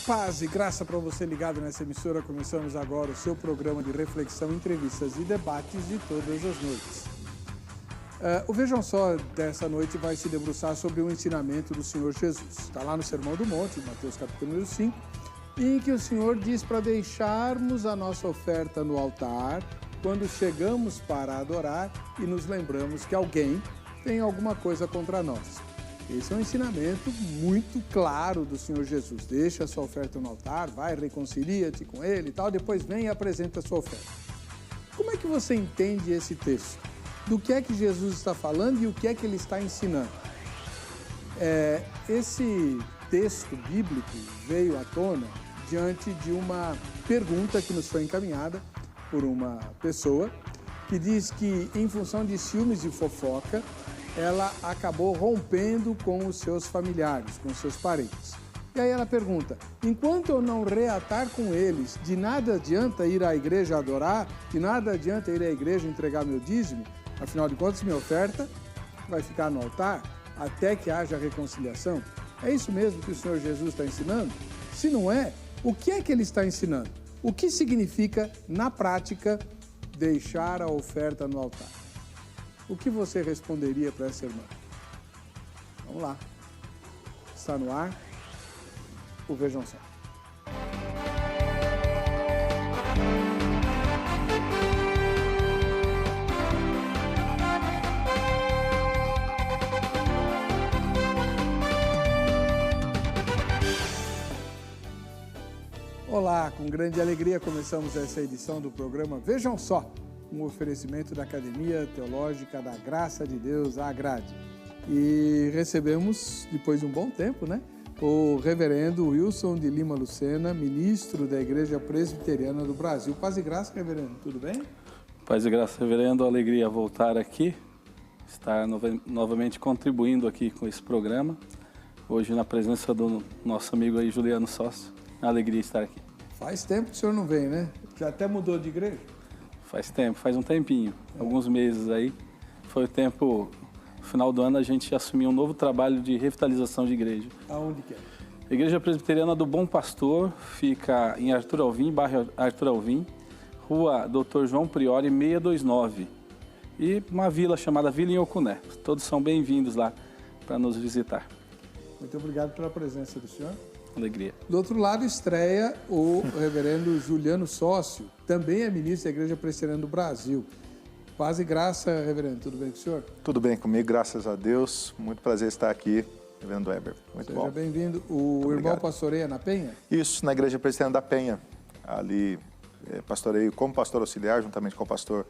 Paz e graça para você ligado nessa emissora. Começamos agora o seu programa de reflexão, entrevistas e debates de todas as noites. O Vejam Só dessa noite vai se debruçar sobre o ensinamento do Senhor Jesus. Está lá no Sermão do Monte, Mateus capítulo 5, em que o Senhor diz para deixarmos a nossa oferta no altar quando chegamos para adorar e nos lembramos que alguém tem alguma coisa contra nós. Esse é um ensinamento muito claro do Senhor Jesus. Deixa a sua oferta no altar, vai, reconcilia-te com Ele e tal, depois vem e apresenta a sua oferta. Como é que você entende esse texto? Do que é que Jesus está falando e o que é que Ele está ensinando? Esse texto bíblico veio à tona diante de uma pergunta que nos foi encaminhada por uma pessoa que diz que, em função de ciúmes e fofoca, ela acabou rompendo com os seus familiares, com os seus parentes. E aí ela pergunta, enquanto eu não reatar com eles, de nada adianta ir à igreja adorar, de nada adianta ir à igreja entregar meu dízimo, afinal de contas minha oferta vai ficar no altar até que haja reconciliação? É isso mesmo que o Senhor Jesus está ensinando? Se não é, o que é que Ele está ensinando? O que significa, na prática, deixar a oferta no altar? O que você responderia para essa irmã? Vamos lá. Está no ar o Vejam Só. Olá, com grande alegria começamos essa edição do programa Vejam Só, um oferecimento da Academia Teológica da Graça de Deus, a Agrade. E recebemos, depois de um bom tempo, o reverendo Wilson de Lima Lucena, ministro da Igreja Presbiteriana do Brasil. Paz e graça, reverendo, tudo bem? Paz e graça, reverendo, alegria voltar aqui, estar novamente contribuindo aqui com esse programa, hoje na presença do nosso amigo aí, Juliano Sócio. Alegria estar aqui. Faz tempo que o senhor não vem, né? Já até mudou de igreja? Faz tempo, faz um tempinho, alguns meses aí. Foi o tempo, no final do ano, a gente assumiu um novo trabalho de revitalização de igreja. Aonde que é? A Igreja Presbiteriana do Bom Pastor fica em Arthur Alvim, bairro Arthur Alvim, rua Dr. João Priori, 629. E uma vila chamada Vila Inhocuné. Todos são bem-vindos lá para nos visitar. Muito obrigado pela presença do senhor. Alegria. Do outro lado, estreia o reverendo Juliano Sócio, também é ministro da Igreja Presbiteriana do Brasil. Paz e graça, reverendo. Tudo bem com o senhor? Tudo bem comigo, graças a Deus. Muito prazer estar aqui, reverendo Weber. Muito bom. Seja bem-vindo. O irmão pastoreia na Penha? Isso, na Igreja Presbiteriana da Penha. Ali pastoreio como pastor auxiliar, juntamente com o pastor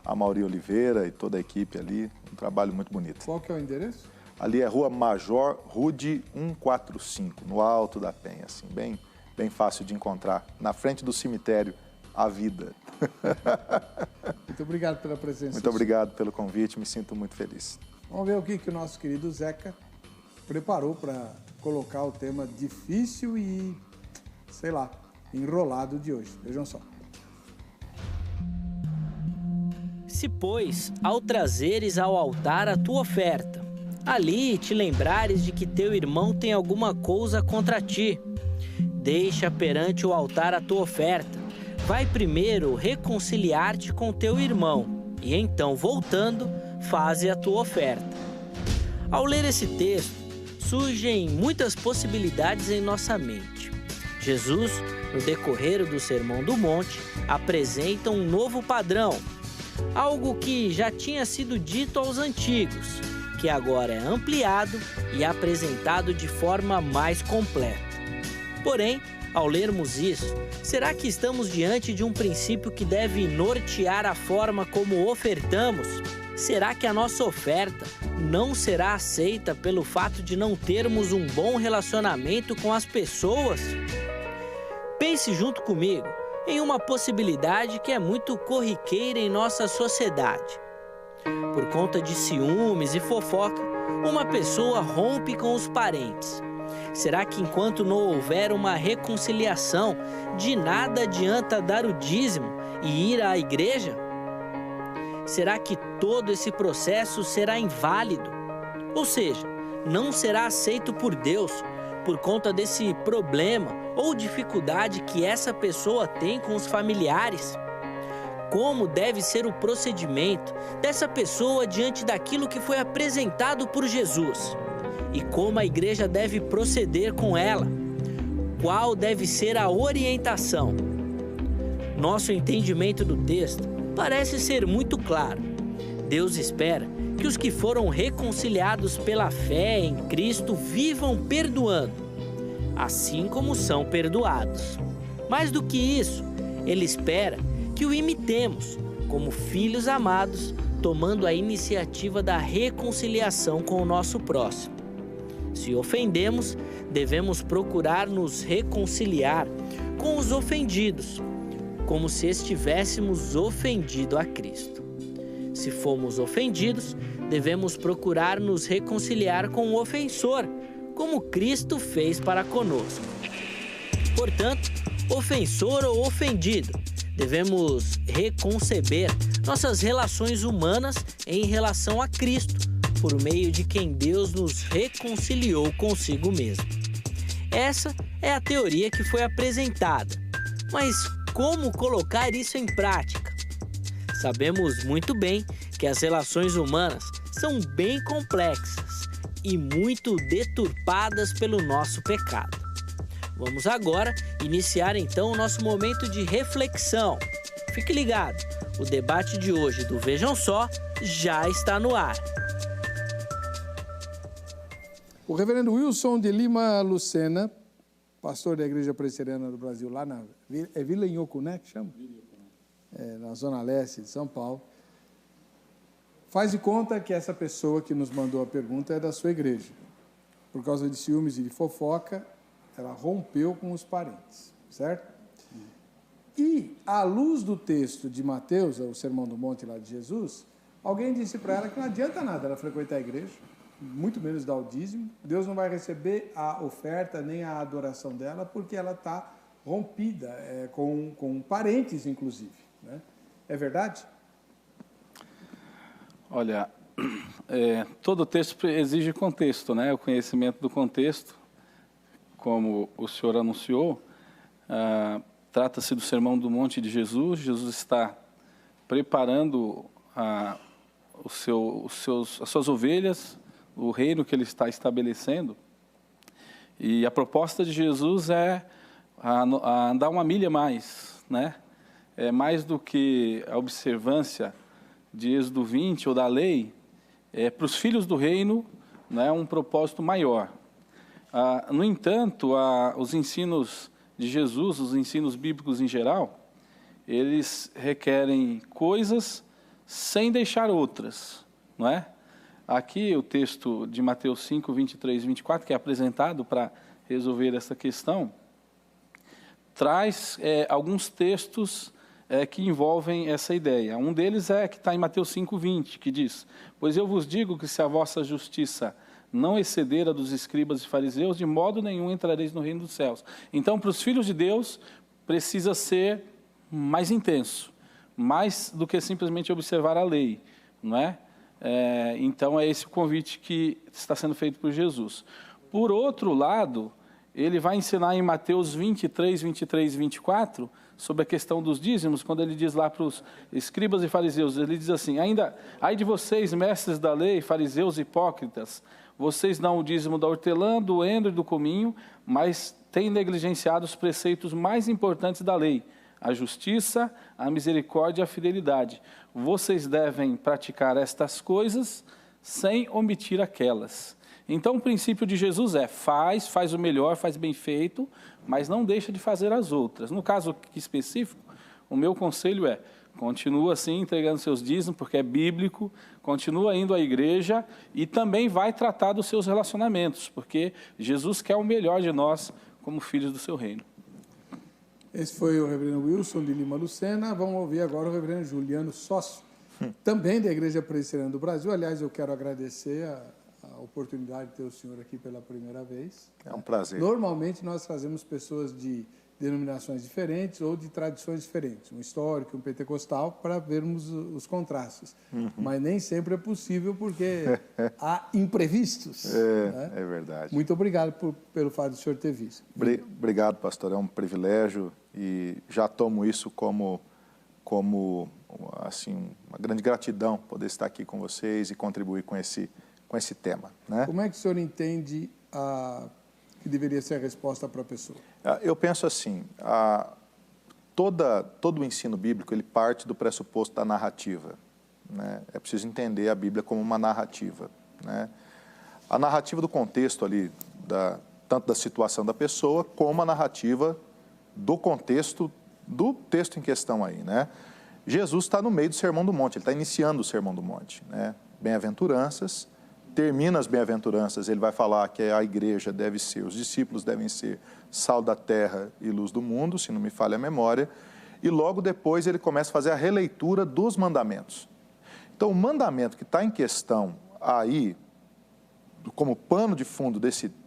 Amaury Oliveira e toda a equipe ali. Um trabalho muito bonito. Qual que é o endereço? Ali é Rua Major Rude 145, no alto da Penha, assim, bem fácil de encontrar, na frente do cemitério A Vida. Muito obrigado pela presença. Muito obrigado pelo convite, me sinto muito feliz. Vamos ver o que o nosso querido Zeca preparou para colocar o tema difícil e, sei lá, enrolado de hoje. Vejam só. Se, pois, ao trazeres ao altar a tua oferta, ali te lembrares de que teu irmão tem alguma coisa contra ti, deixa perante o altar a tua oferta. Vai primeiro reconciliar-te com teu irmão, e então, voltando, faze a tua oferta. Ao ler esse texto, surgem muitas possibilidades em nossa mente. Jesus, no decorrer do Sermão do Monte, apresenta um novo padrão, algo que já tinha sido dito aos antigos, que agora é ampliado e apresentado de forma mais completa. Porém, ao lermos isso, será que estamos diante de um princípio que deve nortear a forma como ofertamos? Será que a nossa oferta não será aceita pelo fato de não termos um bom relacionamento com as pessoas? Pense junto comigo em uma possibilidade que é muito corriqueira em nossa sociedade. Por conta de ciúmes e fofoca, uma pessoa rompe com os parentes. Será que enquanto não houver uma reconciliação, de nada adianta dar o dízimo e ir à igreja? Será que todo esse processo será inválido? Ou seja, não será aceito por Deus, por conta desse problema ou dificuldade que essa pessoa tem com os familiares? Como deve ser o procedimento dessa pessoa diante daquilo que foi apresentado por Jesus? E como a igreja deve proceder com ela? Qual deve ser a orientação? Nosso entendimento do texto parece ser muito claro. Deus espera que os que foram reconciliados pela fé em Cristo vivam perdoando, assim como são perdoados. Mais do que isso, Ele espera que o imitemos como filhos amados, tomando a iniciativa da reconciliação com o nosso próximo. Se ofendemos, devemos procurar nos reconciliar com os ofendidos, como se estivéssemos ofendido a Cristo. Se fomos ofendidos, devemos procurar nos reconciliar com o ofensor, como Cristo fez para conosco. Portanto, ofensor ou ofendido, devemos reconceber nossas relações humanas em relação a Cristo, por meio de quem Deus nos reconciliou consigo mesmo. Essa é a teoria que foi apresentada, mas como colocar isso em prática? Sabemos muito bem que as relações humanas são bem complexas e muito deturpadas pelo nosso pecado. Vamos agora iniciar então o nosso momento de reflexão. Fique ligado, o debate de hoje do Vejam Só já está no ar. O reverendo Wilson de Lima Lucena, pastor da Igreja Presbiteriana do Brasil, lá na Vila Inhocuné, que chama? Na Zona Leste de São Paulo, faz de conta que essa pessoa que nos mandou a pergunta é da sua igreja. Por causa de ciúmes e de fofoca, ela rompeu com os parentes, certo? E, à luz do texto de Mateus, o Sermão do Monte lá de Jesus, alguém disse para ela que não adianta nada ela frequentar a igreja, muito menos dar o dízimo. Deus não vai receber a oferta nem a adoração dela, porque ela está rompida com parentes, inclusive. Né? É verdade? Olha, todo texto exige contexto, né? O conhecimento do contexto, como o senhor anunciou, trata-se do Sermão do Monte de Jesus. Jesus está preparando as suas ovelhas, o reino que ele está estabelecendo. E a proposta de Jesus é andar uma milha mais, né? É mais do que a observância de Êxodo 20 ou da lei, para os filhos do reino, né, um propósito maior. No entanto, os ensinos de Jesus, os ensinos bíblicos em geral, eles requerem coisas sem deixar outras, não é? Aqui o texto de Mateus 5, 23 e 24, que é apresentado para resolver essa questão, traz alguns textos que envolvem essa ideia. Um deles que está em Mateus 5, 20, que diz: pois eu vos digo que se a vossa justiça não exceder a dos escribas e fariseus, de modo nenhum entrareis no reino dos céus. Então, para os filhos de Deus, precisa ser mais intenso, mais do que simplesmente observar a lei, não é? Então, é esse o convite que está sendo feito por Jesus. Por outro lado, ele vai ensinar em Mateus 23, 23 e 24, sobre a questão dos dízimos, quando ele diz lá para os escribas e fariseus, ele diz assim: ai de vocês, mestres da lei, fariseus hipócritas, vocês dão o dízimo da hortelã, do endro e do cominho, mas têm negligenciado os preceitos mais importantes da lei, a justiça, a misericórdia e a fidelidade. Vocês devem praticar estas coisas sem omitir aquelas. Então, o princípio de Jesus faz o melhor, faz bem feito, mas não deixa de fazer as outras. No caso específico, o meu conselho continua assim, entregando seus dízimos, porque é bíblico, continua indo à igreja e também vai tratar dos seus relacionamentos, porque Jesus quer o melhor de nós como filhos do seu reino. Esse foi o reverendo Wilson de Lima Lucena. Vamos ouvir agora o reverendo Juliano Sócio, também da Igreja Presbiteriana do Brasil. Aliás, eu quero agradecer a oportunidade de ter o senhor aqui pela primeira vez. É um prazer. Normalmente nós trazemos pessoas de denominações diferentes ou de tradições diferentes, um histórico e um pentecostal, para vermos os contrastes. Mas nem sempre é possível porque há imprevistos. Né? É verdade. Muito obrigado pelo fato do senhor ter visto. Obrigado, pastor. É um privilégio e já tomo isso como assim, uma grande gratidão poder estar aqui com vocês e contribuir com esse tema. Né? Como é que o senhor entende que deveria ser a resposta para a pessoa? Eu penso assim, todo o ensino bíblico ele parte do pressuposto da narrativa. Né? É preciso entender a Bíblia como uma narrativa. Né? A narrativa do contexto ali, tanto da situação da pessoa, como a narrativa do contexto do texto em questão aí. Né? Jesus está no meio do Sermão do Monte, ele está iniciando o Sermão do Monte. Né? Bem-aventuranças. Termina as bem-aventuranças, ele vai falar que a igreja deve ser, os discípulos devem ser sal da terra e luz do mundo, se não me falha a memória, e logo depois ele começa a fazer a releitura dos mandamentos. Então, o mandamento que está em questão aí, como pano de fundo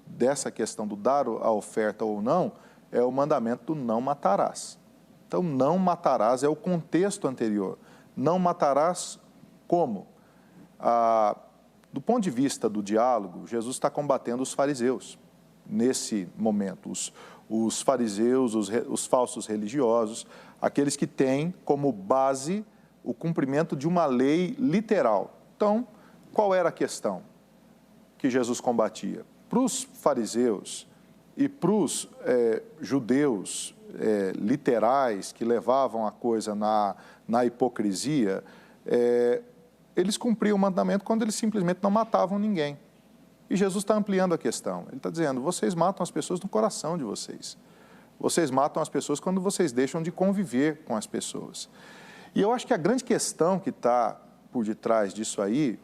dessa questão do dar a oferta ou não, é o mandamento do não matarás. Então, não matarás é o contexto anterior. Não matarás como? Do ponto de vista do diálogo, Jesus está combatendo os fariseus nesse momento. Os fariseus, os falsos religiosos, aqueles que têm como base o cumprimento de uma lei literal. Então, qual era a questão que Jesus combatia? Para os fariseus e para os judeus literais que levavam a coisa na hipocrisia, eles cumpriam o mandamento quando eles simplesmente não matavam ninguém. E Jesus está ampliando a questão. Ele está dizendo, vocês matam as pessoas no coração de vocês. Vocês matam as pessoas quando vocês deixam de conviver com as pessoas. E eu acho que a grande questão que está por detrás disso aí,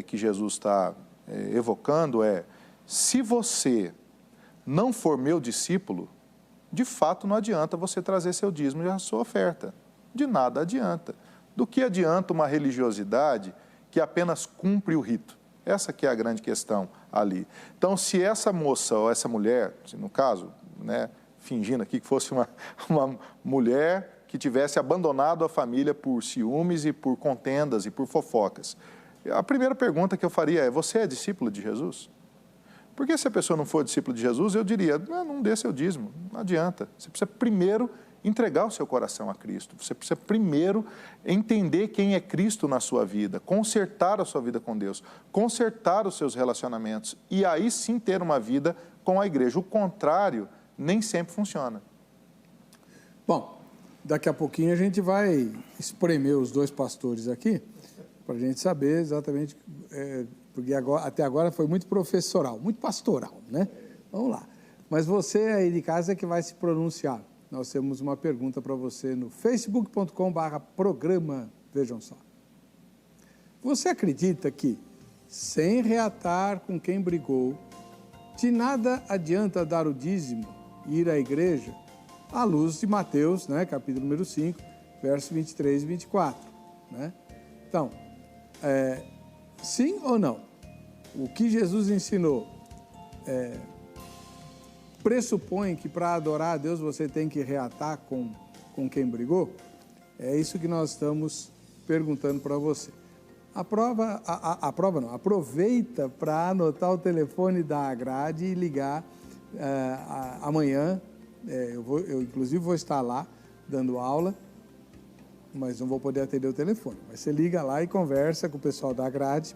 que Jesus está evocando se você não for meu discípulo, de fato não adianta você trazer seu dízimo e a sua oferta. De nada adianta. Do que adianta uma religiosidade que apenas cumpre o rito? Essa que é a grande questão ali. Então, se essa moça ou essa mulher, no caso, né, fingindo aqui que fosse uma mulher que tivesse abandonado a família por ciúmes e por contendas e por fofocas, a primeira pergunta que eu faria é, você é discípulo de Jesus? Porque se a pessoa não for discípulo de Jesus, eu diria, não dê seu dízimo, não adianta. Você precisa primeiro entregar o seu coração a Cristo. Você precisa primeiro entender quem é Cristo na sua vida, consertar a sua vida com Deus, consertar os seus relacionamentos e aí sim ter uma vida com a igreja. O contrário nem sempre funciona. Bom, daqui a pouquinho a gente vai espremer os dois pastores aqui para a gente saber exatamente, porque até agora foi muito professoral, muito pastoral, né? Vamos lá. Mas você aí de casa é que vai se pronunciar. Nós temos uma pergunta para você no facebook.com/programa Vejam Só. Você acredita que, sem reatar com quem brigou, de nada adianta dar o dízimo e ir à igreja, à luz de Mateus, né, capítulo número 5, versos 23 e 24. Né? Então, sim ou não? O que Jesus ensinou pressupõe que para adorar a Deus você tem que reatar com quem brigou? É isso que nós estamos perguntando para você. Aproveita para anotar o telefone da Agrade e ligar amanhã. Eu inclusive vou estar lá dando aula, mas não vou poder atender o telefone. Mas você liga lá e conversa com o pessoal da Agrade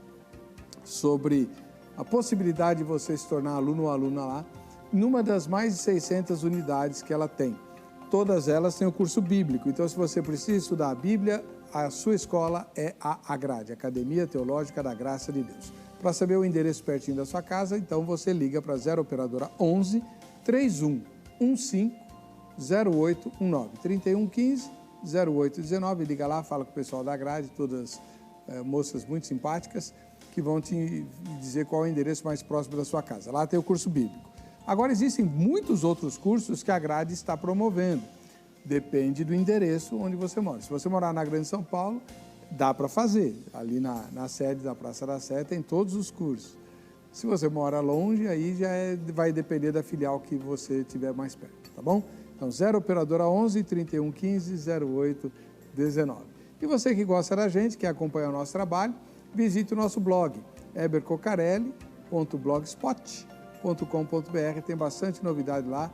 sobre a possibilidade de você se tornar aluno ou aluna lá, numa das mais de 600 unidades que ela tem. Todas elas têm o curso bíblico, então se você precisa estudar a Bíblia, a sua escola é a Agrade, Academia Teológica da Graça de Deus. Para saber o endereço pertinho da sua casa, então você liga para 0 operadora 11 3115 0819 3115 0819, liga lá, fala com o pessoal da Agrade, todas moças muito simpáticas, que vão te dizer qual é o endereço mais próximo da sua casa. Lá tem o curso bíblico. Agora, existem muitos outros cursos que a Grade está promovendo. Depende do endereço onde você mora. Se você morar na Grande São Paulo, dá para fazer. Ali na sede da Praça da Sé tem todos os cursos. Se você mora longe, aí já vai depender da filial que você tiver mais perto, tá bom? Então, 0 operadora 11 31 15 08 19. E você que gosta da gente, quer acompanhar o nosso trabalho, visite o nosso blog, ebercocarelli.blogspot.com.br. Tem bastante novidade lá.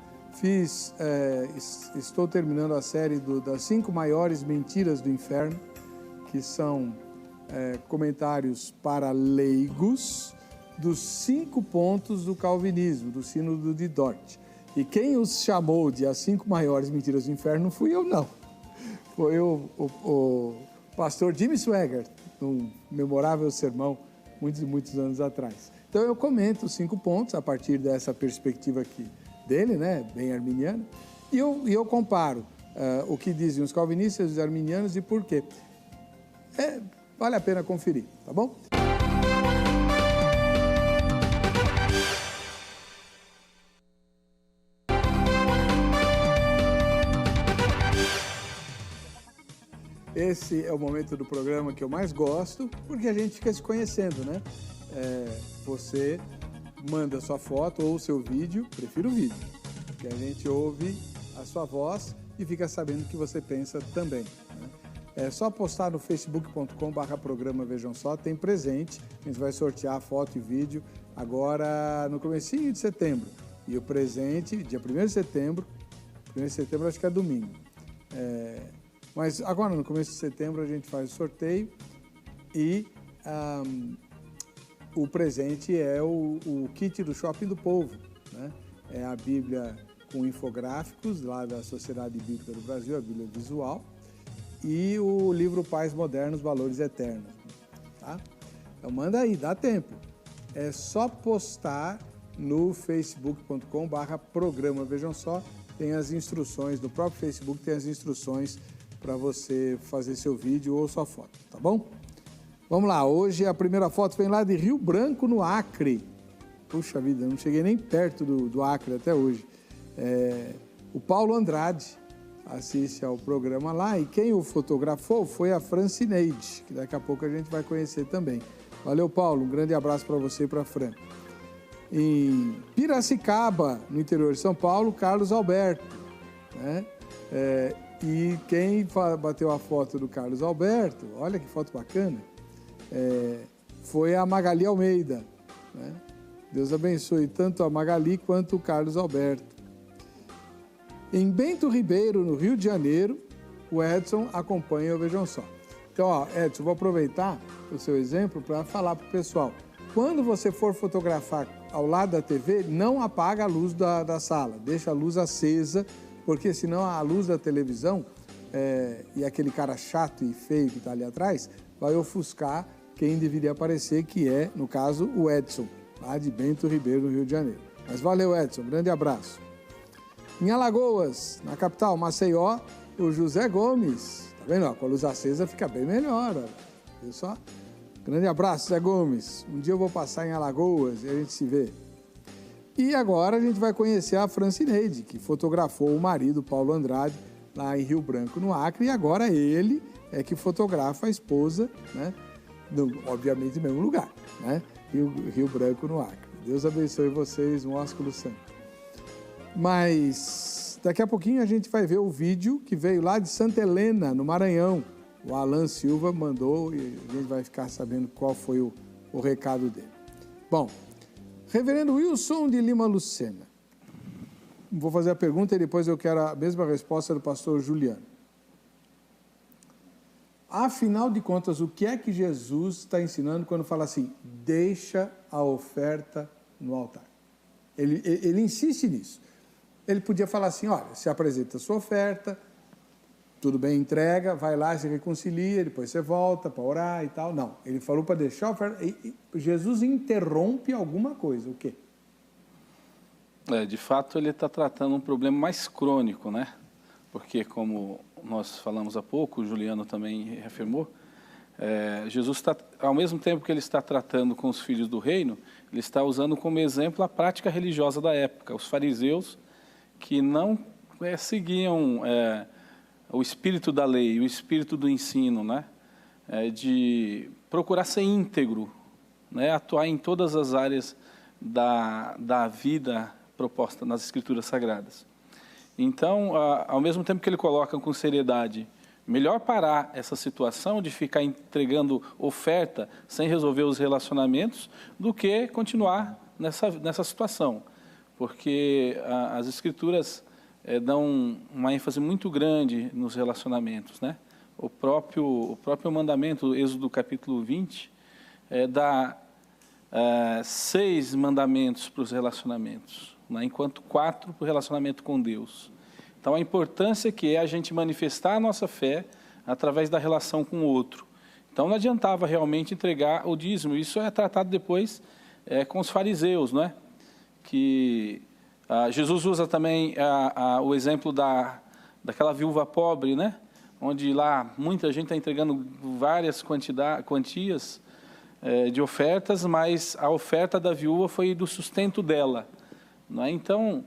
Estou terminando a série das 5 maiores mentiras do inferno, que são comentários para leigos dos 5 pontos do calvinismo, do sínodo de Dort. E quem os chamou de as 5 maiores mentiras do inferno não fui eu, não. Foi o pastor Jimmy Swaggart, num memorável sermão, muitos anos atrás. Então eu comento os 5 pontos a partir dessa perspectiva aqui dele, né, bem arminiano, e eu comparo o que dizem os calvinistas e os arminianos e por quê. Vale a pena conferir, tá bom? Esse é o momento do programa que eu mais gosto, porque a gente fica se conhecendo, né? Você manda sua foto ou seu vídeo, prefiro o vídeo, porque a gente ouve a sua voz e fica sabendo o que você pensa também, né? É só postar no facebook.com/programa Vejam Só, tem presente, a gente vai sortear foto e vídeo agora no comecinho de setembro. E o presente, dia 1º de setembro, acho que é domingo. Mas agora, no começo de setembro, a gente faz o sorteio e o presente é o kit do Shopping do Povo, né? É a Bíblia com infográficos lá da Sociedade Bíblica do Brasil, a Bíblia visual, e o livro Pais Modernos, Valores Eternos, tá? Então manda aí, dá tempo. É só postar no facebook.com/programa Vejam Só, tem as instruções, no próprio Facebook tem as instruções para você fazer seu vídeo ou sua foto, tá bom? Vamos lá, hoje a primeira foto vem lá de Rio Branco, no Acre. Puxa vida, não cheguei nem perto do Acre até hoje. O Paulo Andrade assiste ao programa lá e quem o fotografou foi a Francineide, que daqui a pouco a gente vai conhecer também. Valeu, Paulo, um grande abraço para você e para a Fran. Em Piracicaba, no interior de São Paulo, Carlos Alberto, né? E quem bateu a foto do Carlos Alberto, olha que foto bacana, foi a Magali Almeida, né? Deus abençoe tanto a Magali quanto o Carlos Alberto. Em Bento Ribeiro, no Rio de Janeiro, o Edson acompanha o Vejam Só. Então, ó, Edson, vou aproveitar o seu exemplo para falar para o pessoal. Quando você for fotografar ao lado da TV, não apaga a luz da sala, deixa a luz acesa, porque senão a luz da televisão e aquele cara chato e feio que está ali atrás vai ofuscar quem deveria aparecer, que é, no caso, o Edson, lá de Bento Ribeiro, no Rio de Janeiro. Mas valeu, Edson, grande abraço. Em Alagoas, na capital, Maceió, o José Gomes. Tá vendo? Ó, com a luz acesa fica bem melhor. Ó. Viu só? Grande abraço, José Gomes. Um dia eu vou passar em Alagoas e a gente se vê. E agora a gente vai conhecer a Francineide, que fotografou o marido, Paulo Andrade, lá em Rio Branco, no Acre. E agora ele é que fotografa a esposa, né? Obviamente no mesmo lugar, né? Rio Branco, no Acre. Deus abençoe vocês, um ósculo santo. Mas daqui a pouquinho a gente vai ver o vídeo que veio lá de Santa Helena, no Maranhão. O Alan Silva mandou e a gente vai ficar sabendo qual foi o recado dele. Bom, Reverendo Wilson de Lima Lucena. Vou fazer a pergunta e depois eu quero a mesma resposta do pastor Juliano. Afinal de contas, o que é que Jesus está ensinando quando fala assim, deixa a oferta no altar? Ele insiste nisso. Ele podia falar assim, olha, se apresenta a sua oferta, tudo bem, entrega, vai lá, se reconcilia, depois você volta para orar e tal. Não, ele falou para deixar a oferta. Jesus interrompe alguma coisa, o quê? De fato, ele está tratando um problema mais crônico, né? Porque, como nós falamos há pouco, o Juliano também reafirmou, Jesus está, ao mesmo tempo que ele está tratando com os filhos do reino, ele está usando como exemplo a prática religiosa da época, os fariseus que não seguiam o espírito da lei, o espírito do ensino, né? De procurar ser íntegro, né? Atuar em todas as áreas da vida proposta nas Escrituras Sagradas. Então, ao mesmo tempo que ele coloca com seriedade, melhor parar essa situação de ficar entregando oferta sem resolver os relacionamentos do que continuar nessa situação. Porque as Escrituras dão uma ênfase muito grande nos relacionamentos, né? O próprio mandamento, Êxodo capítulo 20, dá 6 mandamentos para os relacionamentos, né? Enquanto 4 para o relacionamento com Deus. Então, a importância que é a gente manifestar a nossa fé através da relação com o outro. Então, não adiantava realmente entregar o dízimo. Isso é tratado depois com os fariseus, né? Que Jesus usa também o exemplo daquela viúva pobre, né? Onde lá muita gente está entregando várias quantias de ofertas, mas a oferta da viúva foi do sustento dela, não é? Então,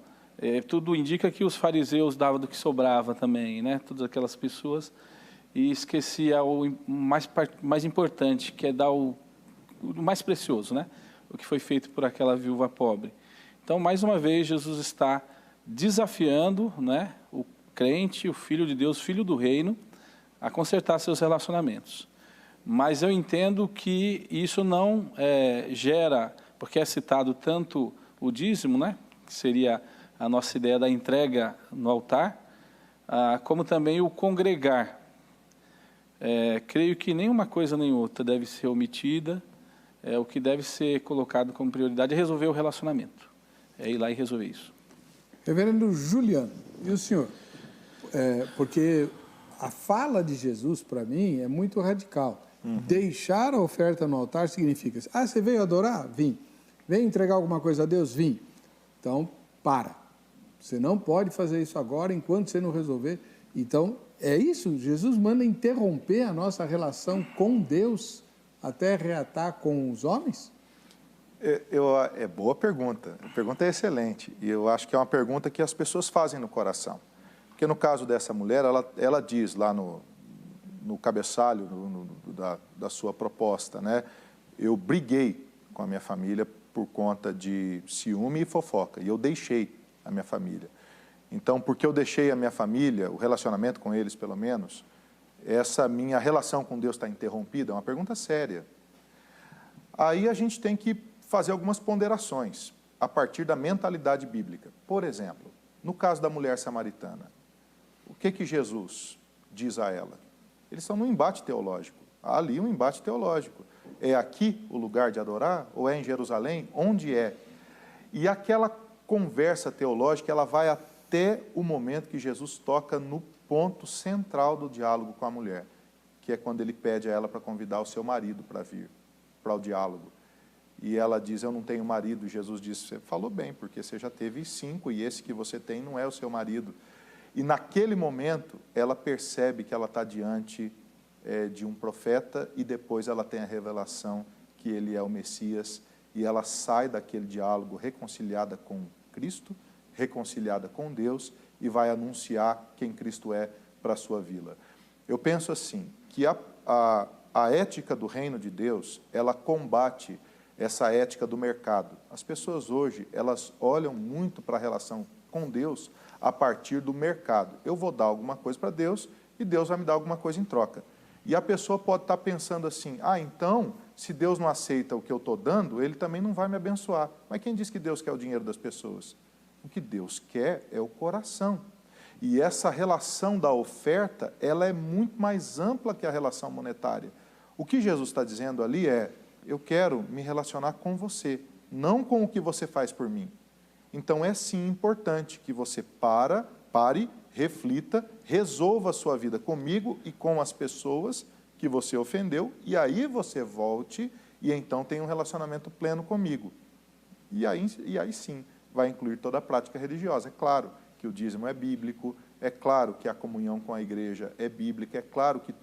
tudo indica que os fariseus davam do que sobrava também, né? Todas aquelas pessoas, e esquecia o mais importante, que é dar o mais precioso, né? O que foi feito por aquela viúva pobre. Então, mais uma vez, Jesus está desafiando, né, o crente, o Filho de Deus, Filho do Reino, a consertar seus relacionamentos. Mas eu entendo que isso não gera, porque é citado tanto o dízimo, né, que seria a nossa ideia da entrega no altar, como também o congregar. Creio que nenhuma coisa nem outra deve ser omitida. O que deve ser colocado como prioridade é resolver o relacionamento. É ir lá e resolver isso. Reverendo Juliano, e o senhor? Porque a fala de Jesus, para mim, é muito radical. Deixar a oferta no altar significa, você veio adorar? Vim. Veio entregar alguma coisa a Deus? Vim. Então, para. Você não pode fazer isso agora enquanto você não resolver. Então, é isso? Jesus manda interromper a nossa relação com Deus até reatar com os homens? É boa pergunta. A pergunta é excelente. E eu acho que é uma pergunta que as pessoas fazem no coração. Porque no caso dessa mulher, ela diz lá no cabeçalho da sua proposta, né? Eu briguei com a minha família por conta de ciúme e fofoca. E eu deixei a minha família. Então, porque eu deixei a minha família, o relacionamento com eles, pelo menos, essa minha relação com Deus está interrompida? É uma pergunta séria. Aí a gente tem que fazer algumas ponderações a partir da mentalidade bíblica. Por exemplo, no caso da mulher samaritana, o que Jesus diz a ela? Eles estão num embate teológico. Há ali um embate teológico. É aqui o lugar de adorar? Ou é em Jerusalém? Onde é? E aquela conversa teológica, ela vai até o momento que Jesus toca no ponto central do diálogo com a mulher, que é quando ele pede a ela para convidar o seu marido para vir para o diálogo. E ela diz, eu não tenho marido. E Jesus diz, você falou bem, porque você já teve 5 e esse que você tem não é o seu marido. E naquele momento, ela percebe que ela está diante de um profeta e depois ela tem a revelação que ele é o Messias e ela sai daquele diálogo reconciliada com Cristo, reconciliada com Deus e vai anunciar quem Cristo é para a sua vila. Eu penso assim, que a ética do reino de Deus, ela combate essa ética do mercado. As pessoas hoje, elas olham muito para a relação com Deus a partir do mercado. Eu vou dar alguma coisa para Deus e Deus vai me dar alguma coisa em troca. E a pessoa pode estar pensando assim, então, se Deus não aceita o que eu estou dando, Ele também não vai me abençoar. Mas quem diz que Deus quer o dinheiro das pessoas? O que Deus quer é o coração. E essa relação da oferta, ela é muito mais ampla que a relação monetária. O que Jesus está dizendo ali é, eu quero me relacionar com você, não com o que você faz por mim. Então é sim importante que você pare, reflita, resolva a sua vida comigo e com as pessoas que você ofendeu, e aí você volte e então tenha um relacionamento pleno comigo. E aí sim, vai incluir toda a prática religiosa. É claro que o dízimo é bíblico, é claro que a comunhão com a igreja é bíblica, é claro que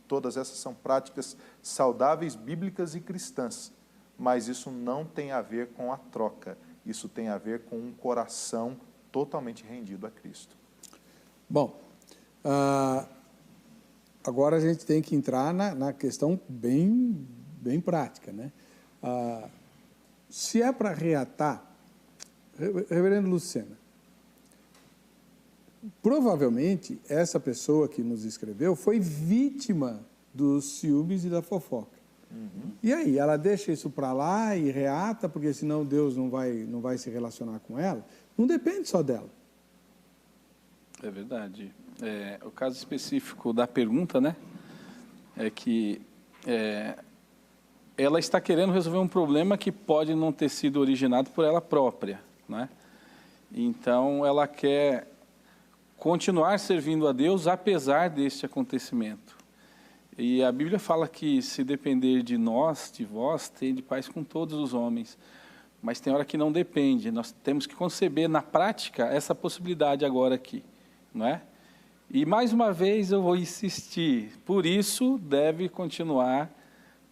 todas essas são práticas saudáveis, bíblicas e cristãs, mas isso não tem a ver com a troca, isso tem a ver com um coração totalmente rendido a Cristo. Bom, agora a gente tem que entrar na questão bem prática, né? Se é para reatar, Reverendo Lucena, provavelmente essa pessoa que nos escreveu foi vítima dos ciúmes e da fofoca. E aí, ela deixa isso para lá e reata, porque senão Deus não vai se relacionar com ela? Não depende só dela. É verdade. O caso específico da pergunta, né, é que ela está querendo resolver um problema que pode não ter sido originado por ela própria, né? Então, ela quer continuar servindo a Deus apesar deste acontecimento. E a Bíblia fala que se depender de nós, de vós, tende paz com todos os homens. Mas tem hora que não depende. Nós temos que conceber na prática essa possibilidade agora aqui, não é? E mais uma vez eu vou insistir. Por isso deve continuar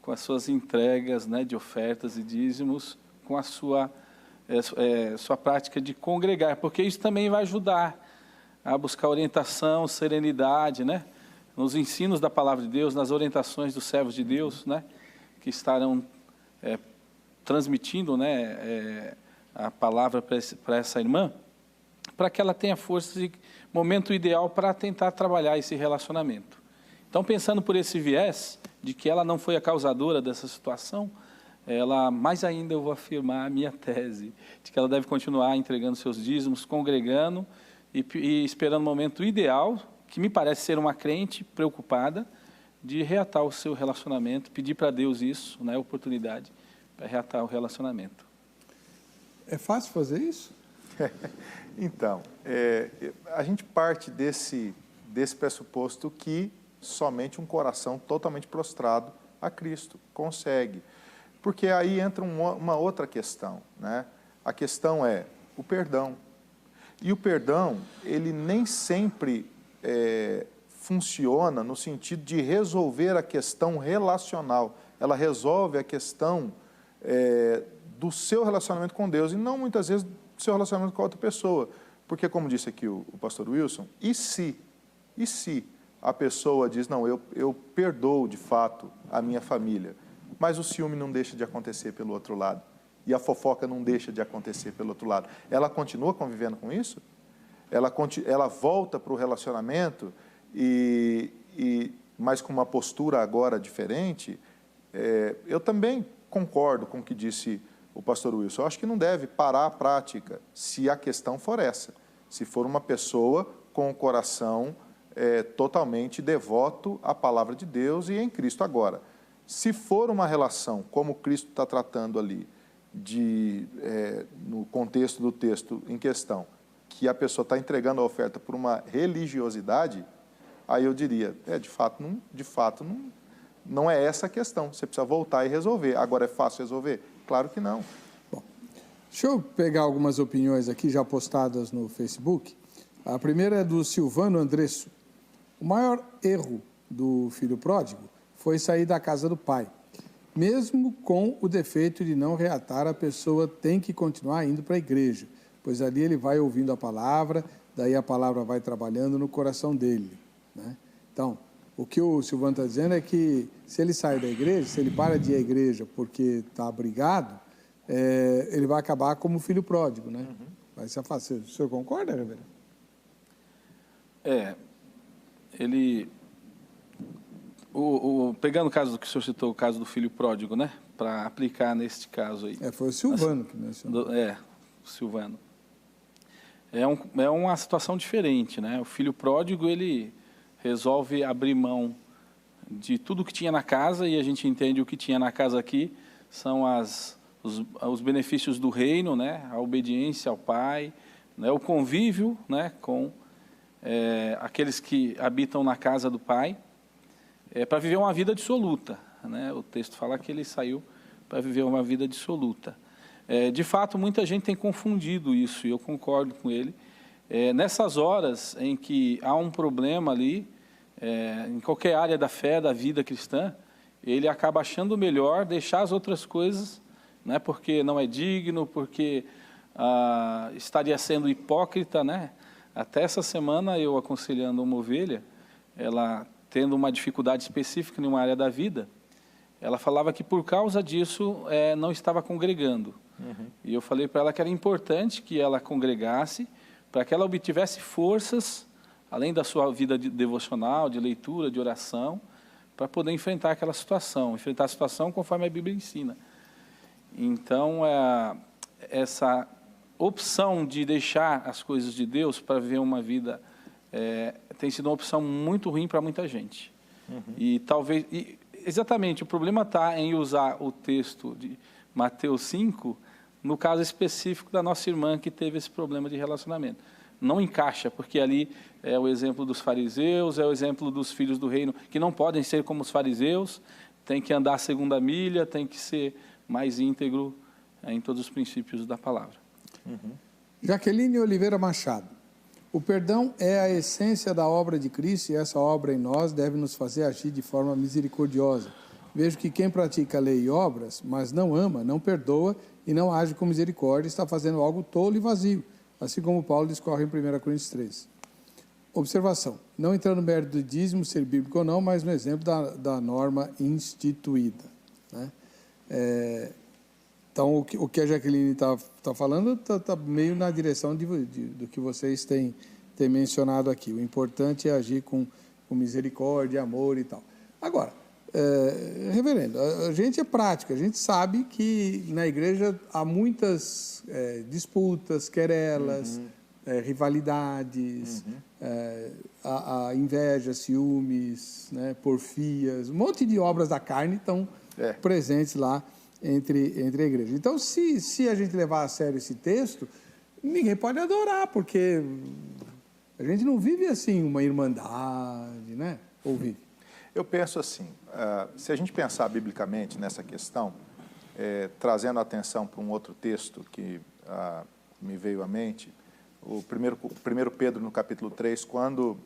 com as suas entregas, né, de ofertas e dízimos, com a sua prática de congregar, porque isso também vai ajudar a buscar orientação, serenidade, né? Nos ensinos da palavra de Deus, nas orientações dos servos de Deus, né, que estarão transmitindo, né, a palavra para essa irmã, para que ela tenha força e momento ideal para tentar trabalhar esse relacionamento. Então, pensando por esse viés, de que ela não foi a causadora dessa situação, mais ainda eu vou afirmar a minha tese, de que ela deve continuar entregando seus dízimos, congregando e esperando o momento ideal, que me parece ser uma crente preocupada, de reatar o seu relacionamento, pedir para Deus isso, né, oportunidade para reatar o relacionamento. É fácil fazer isso? Então, a gente parte desse pressuposto que somente um coração totalmente prostrado a Cristo consegue. Porque aí entra uma outra questão, né? A questão é o perdão. E o perdão, ele nem sempre funciona no sentido de resolver a questão relacional. Ela resolve a questão do seu relacionamento com Deus e não muitas vezes do seu relacionamento com a outra pessoa. Porque, como disse aqui o pastor Wilson, e se a pessoa diz, não, eu perdoo de fato a minha família, mas o ciúme não deixa de acontecer pelo outro lado, e a fofoca não deixa de acontecer pelo outro lado, ela continua convivendo com isso? Ela volta para o relacionamento, mas com uma postura agora diferente? Eu também concordo com o que disse o pastor Wilson. Eu acho que não deve parar a prática se a questão for essa. Se for uma pessoa com o coração totalmente devoto à palavra de Deus e em Cristo agora. Se for uma relação, como Cristo está tratando ali, no contexto do texto em questão, que a pessoa está entregando a oferta por uma religiosidade, aí eu diria, de fato não é essa a questão. Você precisa voltar e resolver. Agora é fácil resolver? Claro que não. Bom, deixa eu pegar algumas opiniões aqui já postadas no Facebook. A primeira é do Silvano Andresso. O maior erro do filho pródigo foi sair da casa do pai. Mesmo com o defeito de não reatar, a pessoa tem que continuar indo para a igreja, pois ali ele vai ouvindo a palavra, daí a palavra vai trabalhando no coração dele, né? Então, o que o Silvano está dizendo é que se ele sai da igreja, se ele para de ir à igreja porque está abrigado, ele vai acabar como filho pródigo, né? Vai se afastar. O senhor concorda, reverendo? Pegando o caso do que o senhor citou, o caso do filho pródigo, né? Para aplicar neste caso aí. Foi o Silvano que mencionou. O Silvano. É uma situação diferente, né? O filho pródigo, ele resolve abrir mão de tudo que tinha na casa, e a gente entende o que tinha na casa aqui são os benefícios do reino, né? A obediência ao pai, né? O convívio, né? Com aqueles que habitam na casa do pai, para viver uma vida dissoluta, né? O texto fala que ele saiu para viver uma vida dissoluta. De fato, muita gente tem confundido isso, e eu concordo com ele. Nessas horas em que há um problema ali, em qualquer área da fé, da vida cristã, ele acaba achando melhor deixar as outras coisas, né? Porque não é digno, porque estaria sendo hipócrita, né? Até essa semana, eu aconselhando uma ovelha, ela tendo uma dificuldade específica em uma área da vida, ela falava que por causa disso não estava congregando. E eu falei para ela que era importante que ela congregasse, para que ela obtivesse forças, além da sua vida devocional, de leitura, de oração, para poder enfrentar aquela situação, enfrentar a situação conforme a Bíblia ensina. Então, essa opção de deixar as coisas de Deus para viver uma vida tem sido uma opção muito ruim para muita gente. E talvez... exatamente, o problema está em usar o texto de Mateus 5 no caso específico da nossa irmã que teve esse problema de relacionamento. Não encaixa, porque ali é o exemplo dos fariseus, é o exemplo dos filhos do reino, que não podem ser como os fariseus, tem que andar a segunda milha, tem que ser mais íntegro em todos os princípios da palavra. Jaqueline Oliveira Machado. O perdão é a essência da obra de Cristo e essa obra em nós deve nos fazer agir de forma misericordiosa. Vejo que quem pratica a lei e obras, mas não ama, não perdoa e não age com misericórdia, está fazendo algo tolo e vazio, assim como Paulo discorre em 1 Coríntios 3. Observação. Não entrando no mérito do dízimo, ser bíblico ou não, mas no exemplo da norma instituída. Né? Então, o que a Jaqueline está falando está meio na direção do que vocês têm mencionado aqui. O importante é agir com misericórdia, amor e tal. Agora, reverendo, a gente é prático, a gente sabe que na igreja há muitas disputas, querelas, rivalidades, a inveja, ciúmes, né, porfias, um monte de obras da carne estão presentes lá entre a igreja. Então, se a gente levar a sério esse texto, ninguém pode adorar, porque a gente não vive assim uma irmandade, né? Ou vive? Eu penso assim, se a gente pensar biblicamente nessa questão, trazendo atenção para um outro texto que me veio à mente, o 1 Pedro, no capítulo 3, quando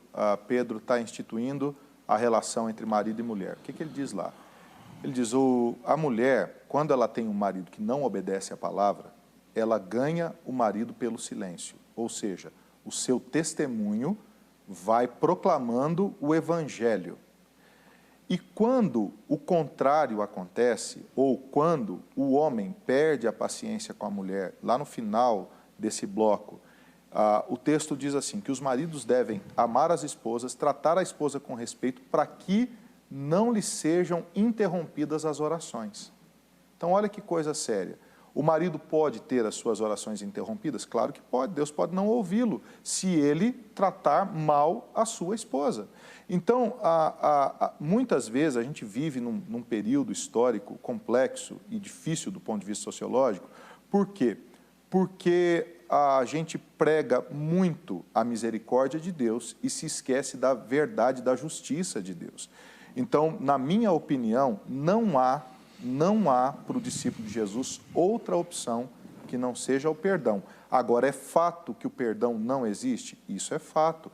Pedro está instituindo a relação entre marido e mulher. O que ele diz lá? Ele diz, a mulher, quando ela tem um marido que não obedece à palavra, ela ganha o marido pelo silêncio, ou seja, o seu testemunho vai proclamando o evangelho. E quando o contrário acontece, ou quando o homem perde a paciência com a mulher, lá no final desse bloco, o texto diz assim, que os maridos devem amar as esposas, tratar a esposa com respeito, para que não lhes sejam interrompidas as orações. Então, olha que coisa séria. O marido pode ter as suas orações interrompidas? Claro que pode, Deus pode não ouvi-lo, se ele tratar mal a sua esposa. Então, muitas vezes a gente vive num período histórico complexo e difícil do ponto de vista sociológico. Por quê? Porque a gente prega muito a misericórdia de Deus e se esquece da verdade, da justiça de Deus. Então, na minha opinião, não há para o discípulo de Jesus outra opção que não seja o perdão. Agora, é fato que o perdão não existe? Isso é fato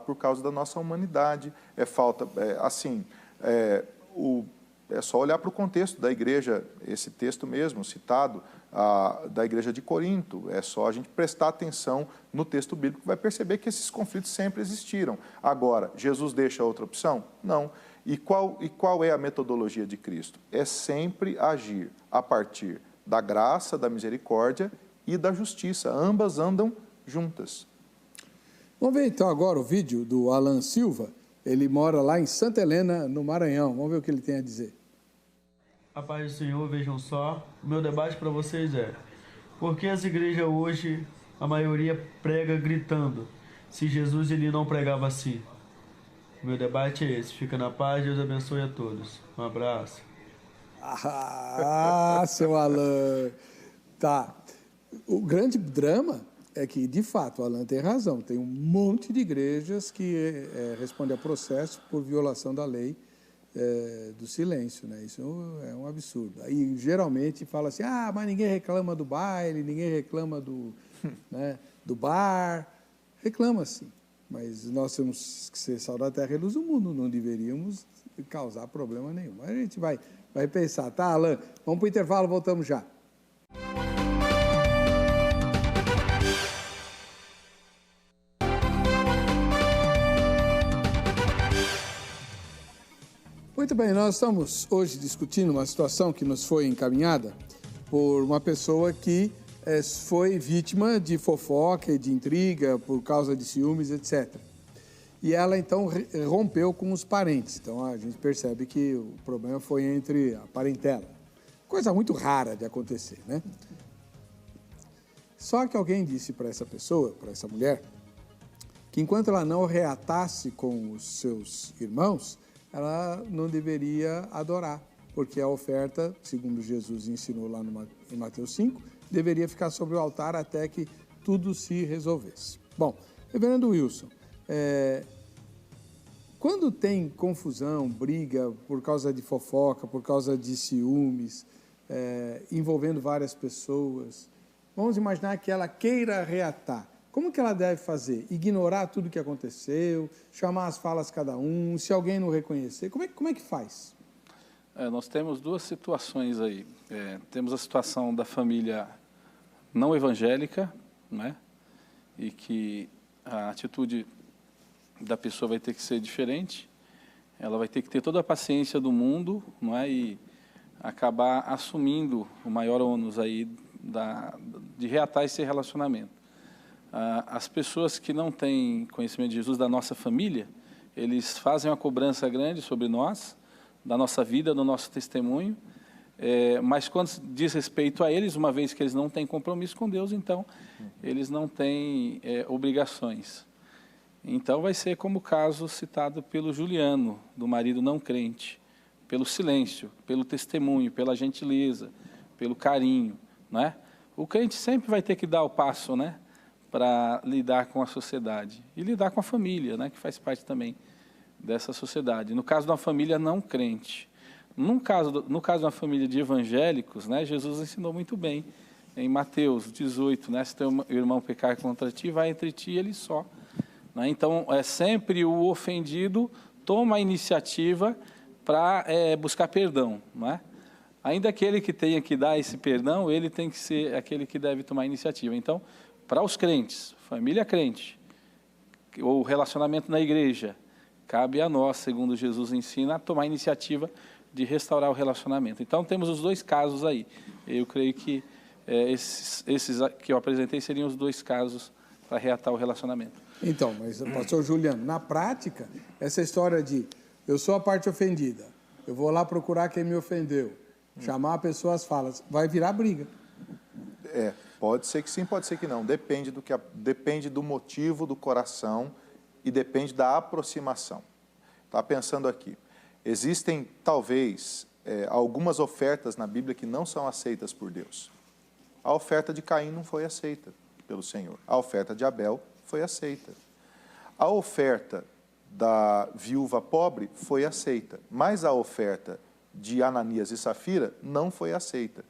por causa da nossa humanidade, é só olhar para o contexto da igreja, esse texto mesmo citado, da igreja de Corinto, é só a gente prestar atenção no texto bíblico, vai perceber que esses conflitos sempre existiram. Agora, Jesus deixa outra opção? Não. E qual é a metodologia de Cristo? É sempre agir a partir da graça, da misericórdia e da justiça. Ambas andam juntas. Vamos ver então agora o vídeo do Alan Silva. Ele mora lá em Santa Helena, no Maranhão. Vamos ver o que ele tem a dizer. A paz do Senhor, vejam só. O meu debate para vocês é: por que as igrejas hoje, a maioria prega gritando, se Jesus ele não pregava assim? O meu debate é esse. Fica na paz, Deus abençoe a todos. Um abraço. Seu Alan. Tá. O grande drama é que, de fato, o Alan tem razão. Tem um monte de igrejas que respondem a processo por violação da lei do silêncio, né? Isso é um absurdo. Aí, geralmente, fala assim, mas ninguém reclama do baile, ninguém reclama né, do bar. Reclama, sim. Mas nós temos que ser sal da terra e luz do mundo, não deveríamos causar problema nenhum. Mas a gente vai pensar, tá, Alan? Vamos para o intervalo, voltamos já. Muito bem, nós estamos hoje discutindo uma situação que nos foi encaminhada por uma pessoa que foi vítima de fofoca e de intriga por causa de ciúmes, etc. E ela, então, rompeu com os parentes. Então, a gente percebe que o problema foi entre a parentela. Coisa muito rara de acontecer, né? Só que alguém disse para essa pessoa, para essa mulher, que enquanto ela não reatasse com os seus irmãos, ela não deveria adorar, porque a oferta, segundo Jesus ensinou lá em Mateus 5, deveria ficar sobre o altar até que tudo se resolvesse. Bom, reverendo Wilson, quando tem confusão, briga por causa de fofoca, por causa de ciúmes, envolvendo várias pessoas, vamos imaginar que ela queira reatar. Como que ela deve fazer? Ignorar tudo que aconteceu, chamar as falas cada um, se alguém não reconhecer, como é que faz? Nós temos duas situações aí. Temos a situação da família não evangélica, né? E que a atitude da pessoa vai ter que ser diferente. Ela vai ter que ter toda a paciência do mundo, não é? E acabar assumindo o maior ônus aí de reatar esse relacionamento. As pessoas que não têm conhecimento de Jesus da nossa família, eles fazem uma cobrança grande sobre nós, da nossa vida, do nosso testemunho, mas quando diz respeito a eles, uma vez que eles não têm compromisso com Deus, então eles não têm obrigações. Então vai ser como o caso citado pelo Juliano, do marido não crente, pelo silêncio, pelo testemunho, pela gentileza, pelo carinho, né? O crente sempre vai ter que dar o passo, né, para lidar com a sociedade e lidar com a família, né, que faz parte também dessa sociedade. No caso de uma família não crente, no caso de uma família de evangélicos, né, Jesus ensinou muito bem em Mateus 18, né, se teu irmão pecar contra ti, vai entre ti e ele só. Né? Então, sempre o ofendido toma a iniciativa para buscar perdão, não é? Ainda aquele que tenha que dar esse perdão, ele tem que ser aquele que deve tomar a iniciativa. Então, para os crentes, família crente, ou relacionamento na igreja, cabe a nós, segundo Jesus ensina, tomar a iniciativa de restaurar o relacionamento. Então, temos os dois casos aí. Eu creio que esses que eu apresentei seriam os dois casos para reatar o relacionamento. Então, mas, pastor Juliano, na prática, essa história de eu sou a parte ofendida, eu vou lá procurar quem me ofendeu, chamar a pessoa às falas, vai virar briga. Pode ser que sim, pode ser que não. Depende do motivo do coração e depende da aproximação. Está pensando aqui. Existem, talvez, algumas ofertas na Bíblia que não são aceitas por Deus. A oferta de Caim não foi aceita pelo Senhor. A oferta de Abel foi aceita. A oferta da viúva pobre foi aceita, mas a oferta de Ananias e Safira não foi aceita.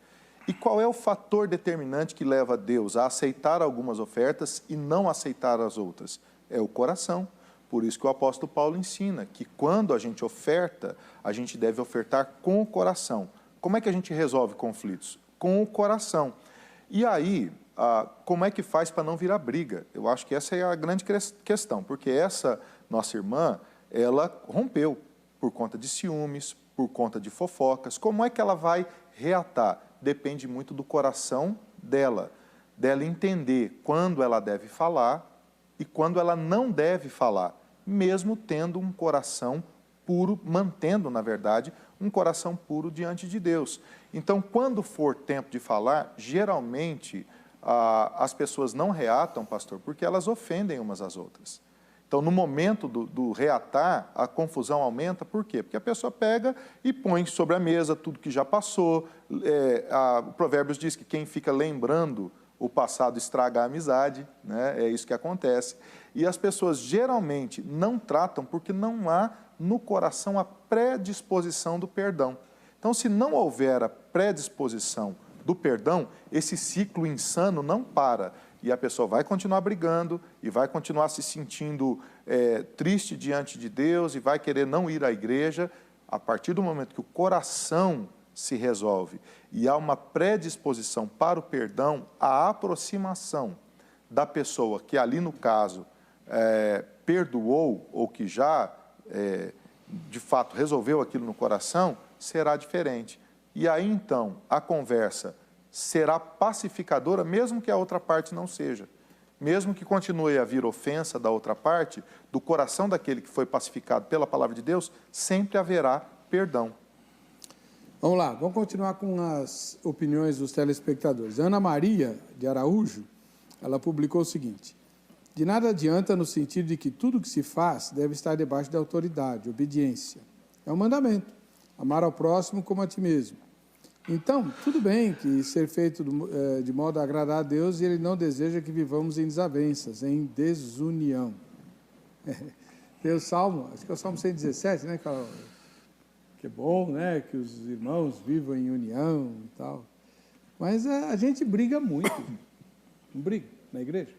E qual é o fator determinante que leva Deus a aceitar algumas ofertas e não aceitar as outras? É o coração. Por isso que o apóstolo Paulo ensina que quando a gente oferta, a gente deve ofertar com o coração. Como é que a gente resolve conflitos? Com o coração. E aí, como é que faz para não virar briga? Eu acho que essa é a grande questão, porque essa nossa irmã, ela rompeu por conta de ciúmes, por conta de fofocas. Como é que ela vai reatar? Depende muito do coração dela entender quando ela deve falar e quando ela não deve falar, mesmo tendo um coração puro, mantendo, na verdade, um coração puro diante de Deus. Então, quando for tempo de falar, geralmente as pessoas não reatam, pastor, porque elas ofendem umas às outras. Então, no momento do reatar, a confusão aumenta. Por quê? Porque a pessoa pega e põe sobre a mesa tudo que já passou. O Provérbios diz que quem fica lembrando o passado estraga a amizade, né? É isso que acontece. E as pessoas geralmente não tratam porque não há no coração a predisposição do perdão. Então, se não houver a predisposição do perdão, esse ciclo insano não para. E a pessoa vai continuar brigando e vai continuar se sentindo triste diante de Deus e vai querer não ir à igreja. A partir do momento que o coração se resolve e há uma predisposição para o perdão, a aproximação da pessoa que ali no caso perdoou ou que já de fato resolveu aquilo no coração, será diferente. E aí então a conversa será pacificadora, mesmo que a outra parte não seja. Mesmo que continue a vir ofensa da outra parte, do coração daquele que foi pacificado pela palavra de Deus, sempre haverá perdão. Vamos lá, vamos continuar com as opiniões dos telespectadores. Ana Maria de Araújo, ela publicou o seguinte: de nada adianta no sentido de que tudo que se faz deve estar debaixo de autoridade, obediência. É um mandamento, amar ao próximo como a ti mesmo. Então, tudo bem que ser feito de modo a agradar a Deus, e Ele não deseja que vivamos em desavenças, em desunião. Tem o Salmo, acho que é o Salmo 117, né? Que é bom, né? Que os irmãos vivam em união e tal. Mas a gente briga muito. Não briga na igreja?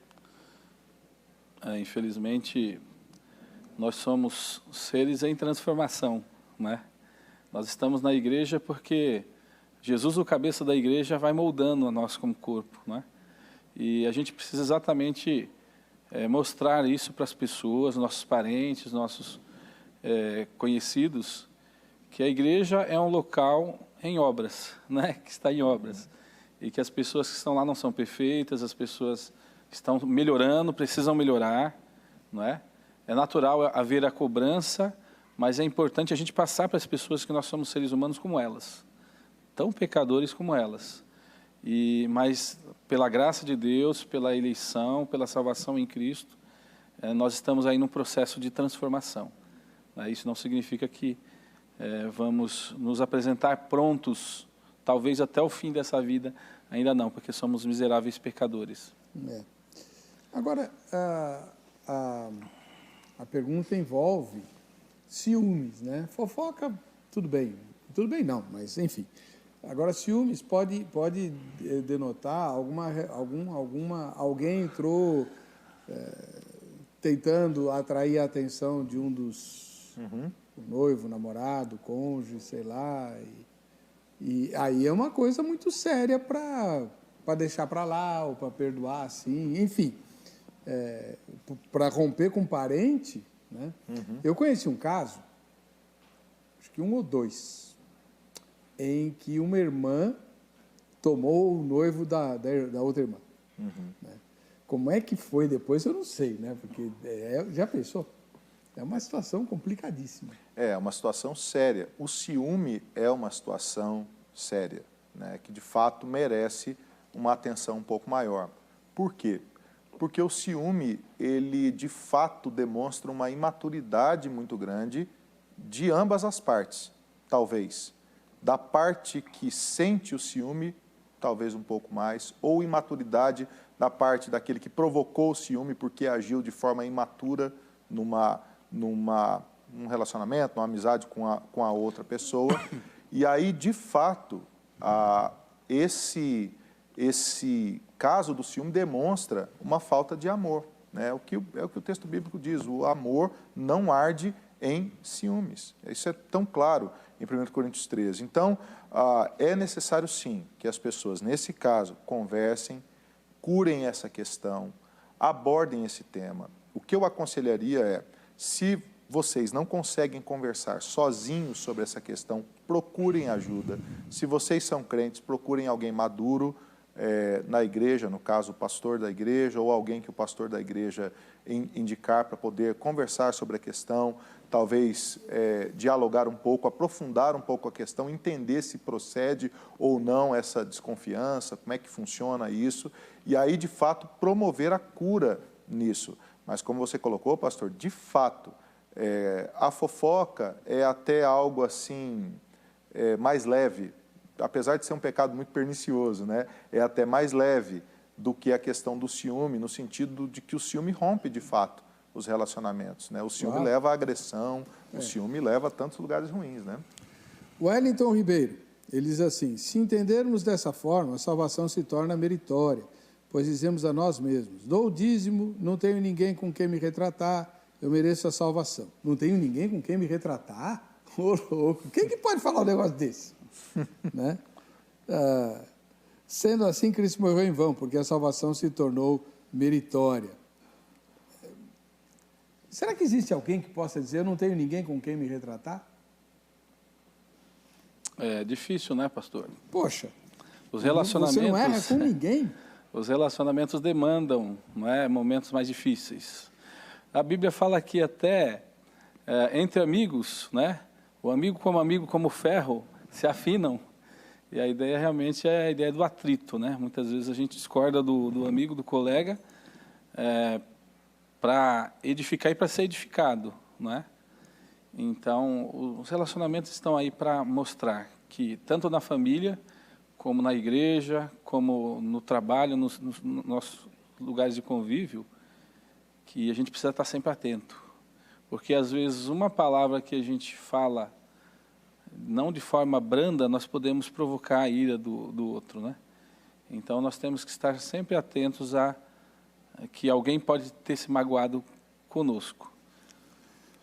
Infelizmente, nós somos seres em transformação, né? Nós estamos na igreja porque Jesus, o cabeça da igreja, vai moldando a nós como corpo, né? E a gente precisa exatamente mostrar isso para as pessoas, nossos parentes, nossos conhecidos, que a igreja é um local em obras, né? Que está em obras. E que as pessoas que estão lá não são perfeitas, as pessoas que estão melhorando, precisam melhorar, não é? É natural haver a cobrança, mas é importante a gente passar para as pessoas que nós somos seres humanos como elas, tão pecadores como elas. Mas pela graça de Deus, pela eleição, pela salvação em Cristo, nós estamos aí num processo de transformação. Isso não significa que vamos nos apresentar prontos, talvez até o fim dessa vida, ainda não, porque somos miseráveis pecadores. Agora, a pergunta envolve ciúmes, né? Fofoca, tudo bem não, mas enfim. Agora, ciúmes pode denotar alguém entrou tentando atrair a atenção de um dos o noivo, namorado, cônjuge, sei lá, e aí é uma coisa muito séria para deixar para lá ou para perdoar, assim, enfim, para romper com um parente, né? Eu conheci um caso, acho que 1 ou 2, em que uma irmã tomou o noivo da outra irmã. Né? Como é que foi depois, eu não sei, né? Porque já pensou? É uma situação complicadíssima. É uma situação séria. O ciúme é uma situação séria, né? Que de fato merece uma atenção um pouco maior. Por quê? Porque o ciúme, ele de fato demonstra uma imaturidade muito grande de ambas as partes, talvez. Da parte que sente o ciúme, talvez um pouco mais, ou imaturidade da parte daquele que provocou o ciúme porque agiu de forma imatura num relacionamento, numa amizade com a outra pessoa. E aí, de fato, esse caso do ciúme demonstra uma falta de amor, né? É o que o texto bíblico diz: o amor não arde em ciúmes. Isso é tão claro em 1 Coríntios 13. Então, é necessário sim que as pessoas, nesse caso, conversem, curem essa questão, abordem esse tema. O que eu aconselharia é, se vocês não conseguem conversar sozinhos sobre essa questão, procurem ajuda. Se vocês são crentes, procurem alguém maduro na igreja, no caso o pastor da igreja, ou alguém que o pastor da igreja indicar para poder conversar sobre a questão, talvez dialogar um pouco, aprofundar um pouco a questão, entender se procede ou não essa desconfiança, como é que funciona isso, e aí, de fato, promover a cura nisso. Mas, como você colocou, pastor, de fato, a fofoca é até algo assim mais leve, apesar de ser um pecado muito pernicioso, né? É até mais leve do que a questão do ciúme, no sentido de que o ciúme rompe, de fato, os relacionamentos, né? O ciúme leva à agressão, o ciúme leva a tantos lugares ruins, né? O Wellington Ribeiro, ele diz assim: se entendermos dessa forma, a salvação se torna meritória, pois dizemos a nós mesmos: dou o dízimo, não tenho ninguém com quem me retratar, eu mereço a salvação. Não tenho ninguém com quem me retratar? Ô, louco, quem que pode falar um negócio desse? Né? Sendo assim, Cristo morreu em vão, porque a salvação se tornou meritória. Será que existe alguém que possa dizer: eu não tenho ninguém com quem me retratar? É difícil, né, pastor? Poxa. Os relacionamentos... Você não erra com ninguém. Os relacionamentos demandam, não é, momentos mais difíceis. A Bíblia fala que até entre amigos, né, o amigo como ferro, se afinam. E a ideia realmente é a ideia do atrito, né? Muitas vezes a gente discorda do amigo, do colega, para edificar e para ser edificado, né? Então, os relacionamentos estão aí para mostrar que, tanto na família, como na igreja, como no trabalho, nos nossos lugares de convívio, que a gente precisa estar sempre atento. Porque, às vezes, uma palavra que a gente fala, não de forma branda, nós podemos provocar a ira do outro, né? Então, nós temos que estar sempre atentos a que alguém pode ter se magoado conosco.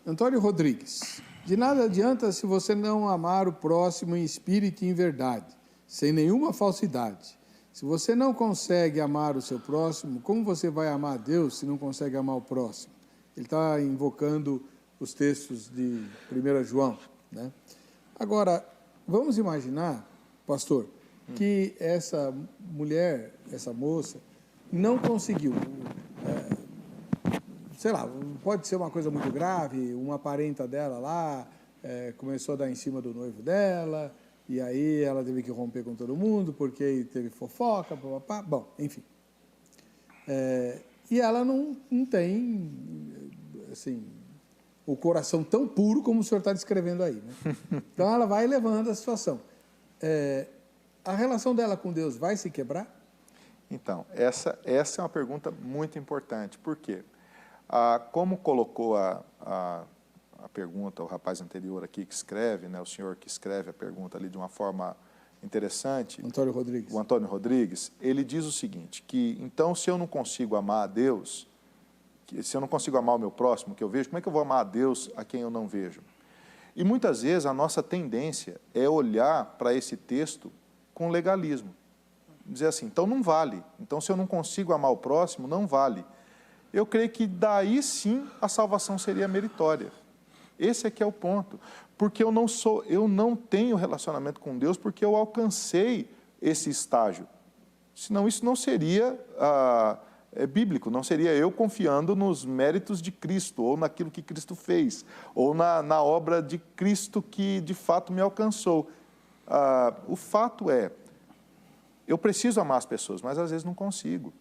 Antônio Rodrigues, de nada adianta se você não amar o próximo em espírito e em verdade, sem nenhuma falsidade. Se você não consegue amar o seu próximo, como você vai amar a Deus se não consegue amar o próximo? Ele está invocando os textos de 1 João, né? Agora, vamos imaginar, pastor, que essa mulher, essa moça, não conseguiu, sei lá, pode ser uma coisa muito grave, uma parenta dela lá começou a dar em cima do noivo dela, e aí ela teve que romper com todo mundo, porque teve fofoca, papapá, bom, enfim. E ela não tem, assim, o coração tão puro como o senhor está descrevendo aí, né? Então ela vai levando a situação. A relação dela com Deus vai se quebrar? Então, essa é uma pergunta muito importante. Por quê? Como colocou a pergunta o rapaz anterior aqui que escreve, né, o senhor que escreve a pergunta ali de uma forma interessante, Antônio Rodrigues. O Antônio Rodrigues, ele diz o seguinte, que então se eu não consigo amar a Deus, se eu não consigo amar o meu próximo que eu vejo, como é que eu vou amar a Deus a quem eu não vejo? E muitas vezes a nossa tendência é olhar para esse texto com legalismo. Dizer assim, então não vale. Então se eu não consigo amar o próximo, não vale. Eu creio que daí sim a salvação seria meritória. Esse aqui é o ponto. Porque eu não tenho relacionamento com Deus porque eu alcancei esse estágio. Senão isso não seria bíblico, não seria eu confiando nos méritos de Cristo, ou naquilo que Cristo fez, ou na obra de Cristo que de fato me alcançou. O fato é, eu preciso amar as pessoas, mas às vezes não consigo.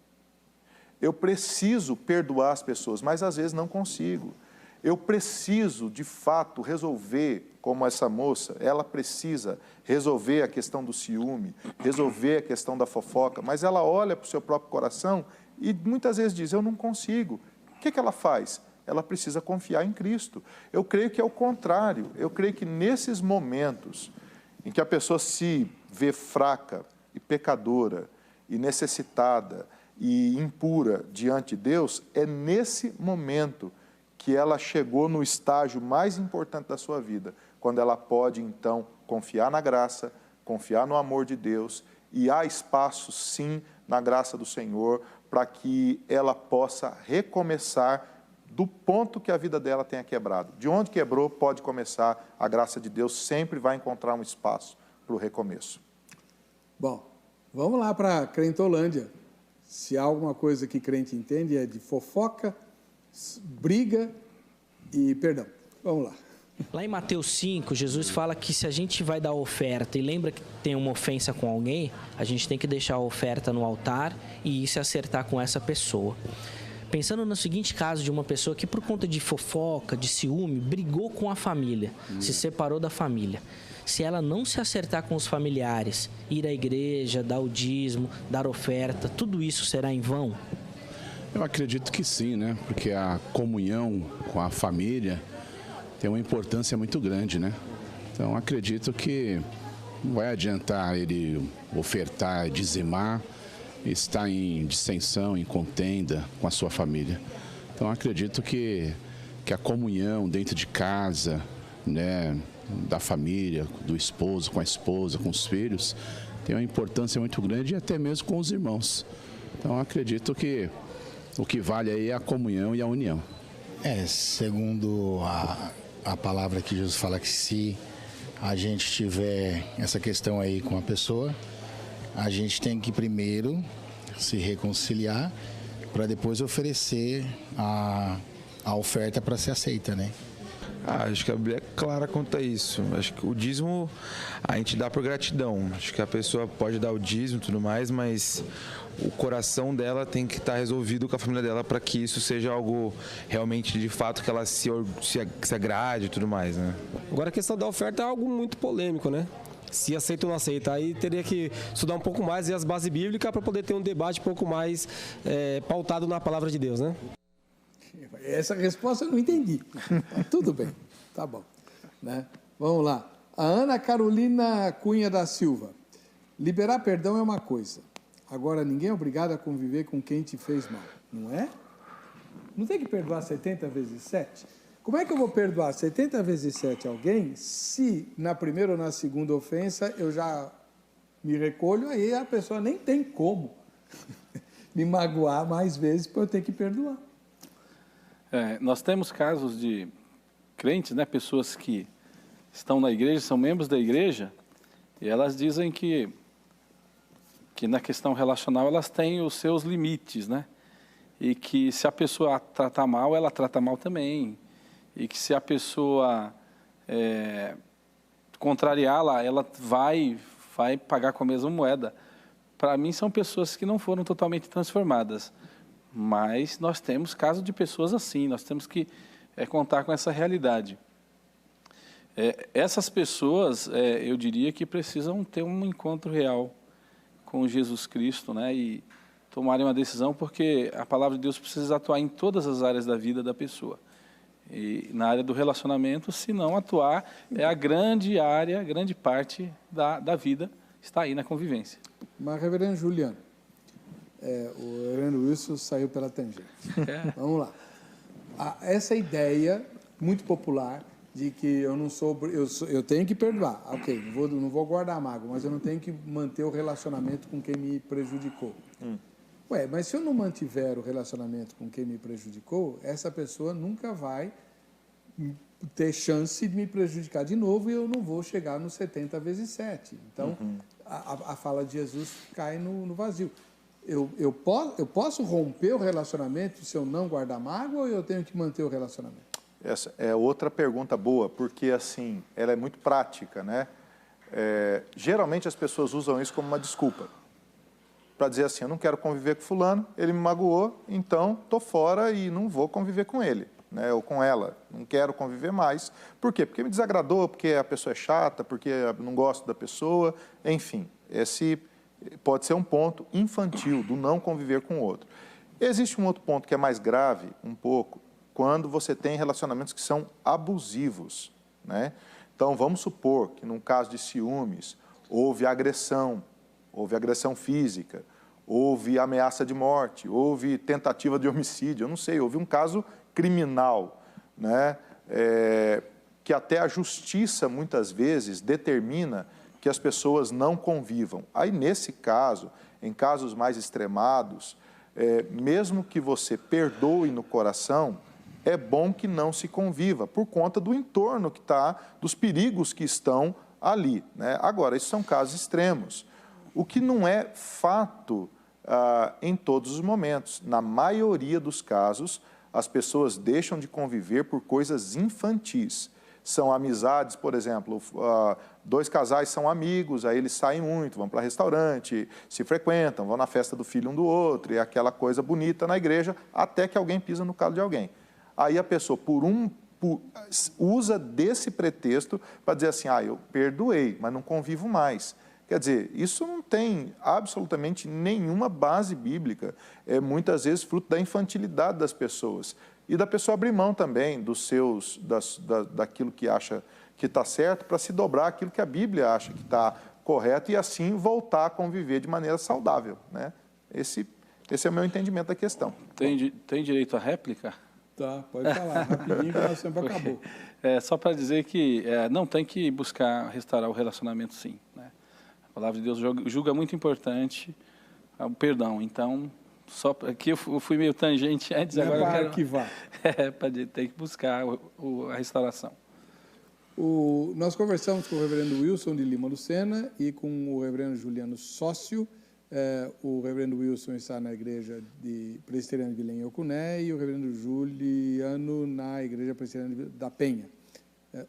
Eu preciso perdoar as pessoas, mas às vezes não consigo. Eu preciso, de fato, resolver, como essa moça, ela precisa resolver a questão do ciúme, resolver a questão da fofoca, mas ela olha para o seu próprio coração e muitas vezes diz, eu não consigo. O que ela faz? Ela precisa confiar em Cristo. Eu creio que é o contrário. Eu creio que nesses momentos em que a pessoa se vê fraca e pecadora e necessitada e impura diante de Deus, é nesse momento que ela chegou no estágio mais importante da sua vida, quando ela pode, então, confiar na graça, confiar no amor de Deus, e há espaço, sim, na graça do Senhor, para que ela possa recomeçar do ponto que a vida dela tenha quebrado. De onde quebrou, pode começar, a graça de Deus sempre vai encontrar um espaço para o recomeço. Bom, vamos lá para a Crentolândia. Se há alguma coisa que crente entende é de fofoca, briga e perdão. Vamos lá. Lá em Mateus 5, Jesus fala que se a gente vai dar oferta e lembra que tem uma ofensa com alguém, a gente tem que deixar a oferta no altar e ir se acertar com essa pessoa. Pensando no seguinte caso de uma pessoa que por conta de fofoca, de ciúme, brigou com a família, se separou da família. Se ela não se acertar com os familiares, ir à igreja, dar o dízimo, dar oferta, tudo isso será em vão? Eu acredito que sim, né? Porque a comunhão com a família tem uma importância muito grande, né? Então, acredito que não vai adiantar ele ofertar, dizimar, estar em dissensão, em contenda com a sua família. Então, acredito que a comunhão dentro de casa, né, da família, do esposo, com a esposa, com os filhos, tem uma importância muito grande e até mesmo com os irmãos. Então, acredito que o que vale aí é a comunhão e a união. Segundo a palavra que Jesus fala que se a gente tiver essa questão aí com a pessoa, a gente tem que primeiro se reconciliar para depois oferecer a oferta para ser aceita, né? Acho que a Bíblia é clara quanto a isso. Acho que o dízimo a gente dá por gratidão. Acho que a pessoa pode dar o dízimo e tudo mais, mas o coração dela tem que estar resolvido com a família dela para que isso seja algo realmente, de fato, que ela se agrade e tudo mais, né? Agora a questão da oferta é algo muito polêmico, né? Se aceita ou não aceita, aí teria que estudar um pouco mais e as bases bíblicas para poder ter um debate um pouco mais pautado na palavra de Deus, né? Essa resposta eu não entendi. Tudo bem, tá bom. Né? Vamos lá. A Ana Carolina Cunha da Silva. Liberar perdão é uma coisa. Agora, ninguém é obrigado a conviver com quem te fez mal, não é? Não tem que perdoar 70 vezes 7? Como é que eu vou perdoar 70 vezes 7 alguém se na primeira ou na segunda ofensa eu já me recolho, aí a pessoa nem tem como me magoar mais vezes para eu ter que perdoar? Nós temos casos de crentes, né, pessoas que estão na igreja, são membros da igreja, e elas dizem que na questão relacional elas têm os seus limites, né? E que se a pessoa trata mal, ela trata mal também. E que se a pessoa contrariá-la, ela vai pagar com a mesma moeda. Para mim, são pessoas que não foram totalmente transformadas. Mas nós temos casos de pessoas assim, nós temos que contar com essa realidade. Essas pessoas, eu diria que precisam ter um encontro real com Jesus Cristo, né, e tomarem uma decisão, porque a palavra de Deus precisa atuar em todas as áreas da vida da pessoa. E na área do relacionamento, se não atuar, a grande área, grande parte da vida está aí na convivência. Mas, reverendo Juliano, o reverendo Wilson saiu pela tangente. Vamos lá. Essa ideia muito popular de que eu tenho que perdoar. Ok, não vou guardar mágoa, mas eu não tenho que manter o relacionamento com quem me prejudicou. Mas se eu não mantiver o relacionamento com quem me prejudicou, essa pessoa nunca vai ter chance de me prejudicar de novo e eu não vou chegar nos 70 vezes 7. Então, a fala de Jesus cai no vazio. Eu posso romper o relacionamento se eu não guardar mágoa ou eu tenho que manter o relacionamento? Essa é outra pergunta boa, porque assim, ela é muito prática, né? Geralmente as pessoas usam isso como uma desculpa, para dizer assim, eu não quero conviver com fulano, ele me magoou, então estou fora e não vou conviver com ele, né? Ou com ela, não quero conviver mais. Por quê? Porque me desagradou, porque a pessoa é chata, porque eu não gosto da pessoa, enfim, esse pode ser um ponto infantil do não conviver com o outro. Existe um outro ponto que é mais grave, um pouco, quando você tem relacionamentos que são abusivos, né? Então, vamos supor que num caso de ciúmes, houve agressão física, houve ameaça de morte, houve tentativa de homicídio, eu não sei, houve um caso criminal, né? Que até a justiça, muitas vezes, determina que as pessoas não convivam. Aí, nesse caso, em casos mais extremados, mesmo que você perdoe no coração, é bom que não se conviva, por conta do entorno que está, dos perigos que estão ali, né? Agora, isso são casos extremos. O que não é fato em todos os momentos. Na maioria dos casos, as pessoas deixam de conviver por coisas infantis. São amizades, por exemplo, dois casais são amigos, aí eles saem muito, vão para restaurante, se frequentam, vão na festa do filho um do outro, e aquela coisa bonita na igreja, até que alguém pisa no calo de alguém. Aí a pessoa, usa desse pretexto para dizer assim, eu perdoei, mas não convivo mais. Quer dizer, isso não tem absolutamente nenhuma base bíblica, muitas vezes fruto da infantilidade das pessoas. E da pessoa abrir mão também daquilo que acha que está certo para se dobrar aquilo que a Bíblia acha que está correto e assim voltar a conviver de maneira saudável, né? Esse é o meu entendimento da questão. Tem direito à réplica? Tá, pode falar, rapidinho que nosso tempo acabou. Só para dizer que não tem que buscar restaurar o relacionamento, sim, né? A palavra de Deus julga muito importante o perdão. Então, só aqui eu fui meio tangente antes, agora eu quero arquivar. Tem que buscar a restauração. Nós conversamos com o reverendo Wilson de Lima Lucena e com o reverendo Juliano Sócio. O reverendo Wilson está na igreja presbiteriana de Vila Nhocuné e o reverendo Juliano na igreja presbiteriana da Penha.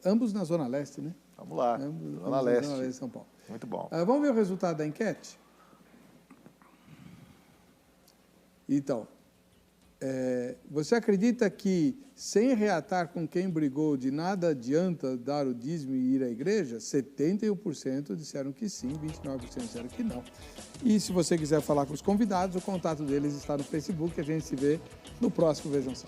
Ambos na Zona Leste, né? Vamos lá, ambos Zona Leste. Zona Leste de São Paulo. Muito bom. Vamos ver o resultado da enquete? Então, você acredita que, sem reatar com quem brigou, de nada adianta dar o dízimo e ir à igreja? 71% disseram que sim, 29% disseram que não. E se você quiser falar com os convidados, o contato deles está no Facebook. A gente se vê no próximo Vejam Só.